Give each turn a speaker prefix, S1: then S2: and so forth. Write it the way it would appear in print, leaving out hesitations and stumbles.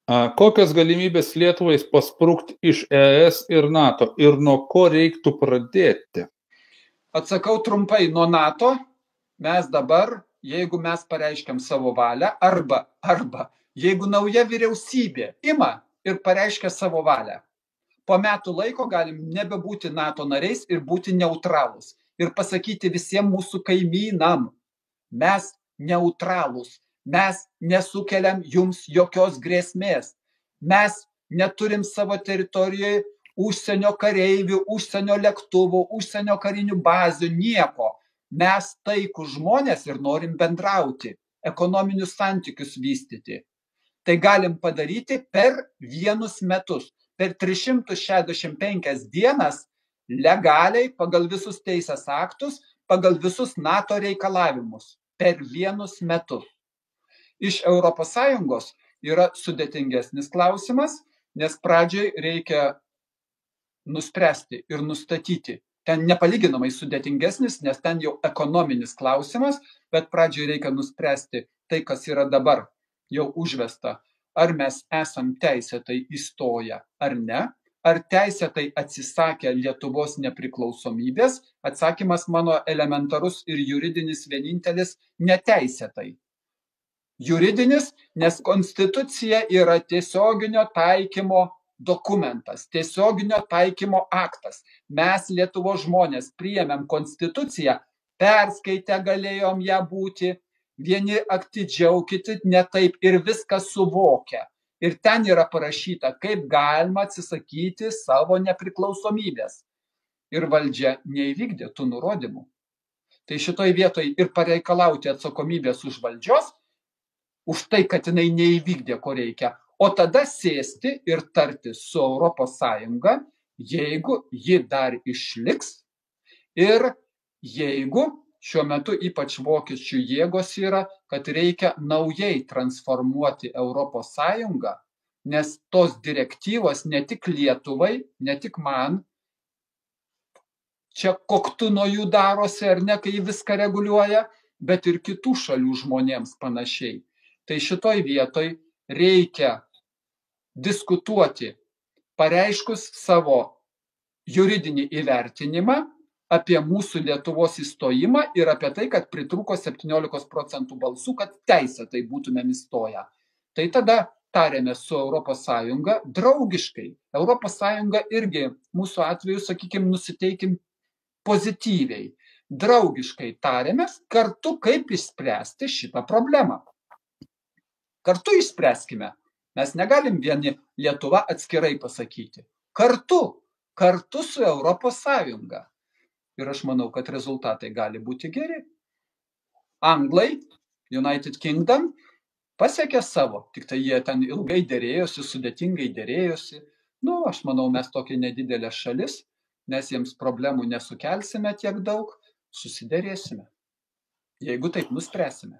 S1: Kokios galimybės Lietuvai pasprukti iš ES ir NATO ir nuo ko reiktų pradėti?
S2: Atsakau trumpai, nuo NATO mes dabar, jeigu mes pareiškiam savo valią, arba jeigu nauja vyriausybė ima ir pareiškia savo valią, po metų laiko galim nebebūti NATO nariais ir būti neutralūs. Ir pasakyti visiems mūsų kaimynam, mes neutralūs, mes nesukeliam jums jokios grėsmės, mes neturim savo teritorijoje užsienio kareivių, užsienio lėktuvų, užsienio karinių bazių, nieko. Mes taikūs žmonės ir norim bendrauti, ekonominius santykius vystyti. Tai galim padaryti per 1 metus, per 365 dienas legaliai pagal visus teisės aktus, pagal visus NATO reikalavimus, per 1 metus. Iš ES yra sudėtingesnis klausimas, nes pradžiai reikia nuspręsti ir nustatyti. Ten nepalyginamai sudėtingesnis, nes ten jau ekonominis klausimas, bet pradžiai reikia nuspręsti tai, kas yra dabar jau užvesta. Ar mes esam teisėtai įstoję ar ne, ar teisėtai atsisakę Lietuvos nepriklausomybės. Atsakymas mano elementarus ir juridinis vienintelis – neteisėtai. Juridinis, nes konstitucija yra tiesioginio taikymo dokumentas, tiesioginio taikymo aktas. Mes Lietuvos žmonės priėmėm konstituciją, perskaitę galėjom ją būti, vieni atidžiau, kiti ne taip ir viską suvokia. Ir ten yra parašyta, kaip galima atsisakyti savo nepriklausomybės. Ir valdžia neįvykdė tų nurodymų. Tai šitoj vietoj ir pareikalauti atsakomybės už valdžios, už tai, kad jinai neįvykdė, ko reikia, o tada sėsti ir tarti su ES, jeigu ji dar išliks ir jeigu šiuo metu ypač vokiečių jėgos yra, kad reikia naujai transformuoti ES, nes tos direktyvos ne tik Lietuvai, ne tik man, čia koktu nuo jų darosi ar ne, kai viską reguliuoja, bet ir kitų šalių žmonėms panašiai. Tai šitoj vietoj reikia diskutuoti, pareiškus savo juridinį įvertinimą apie mūsų Lietuvos įstojimą ir apie tai, kad pritrūko 17% balsų, kad teisėtai būtumėm įstoję. Tai tada tarėmės su ES draugiškai. ES irgi mūsų atveju, sakykime, nusiteikim pozityviai. Draugiškai tarėmės kartu, kaip išspręsti šitą problemą. Kartu išspręskime. Mes negalim vieni Lietuva atskirai pasakyti. Kartu su ES. Ir aš manau, kad rezultatai gali būti geri. Anglai, United Kingdom, pasiekė savo, tik tai jie ten ilgai dėrėjosi, sudėtingai dėrėjosi. Aš manau, mes tokia nedidelė šalis, nes jiems problemų nesukelsime tiek daug, susidėrėsime, jeigu taip nuspręsime.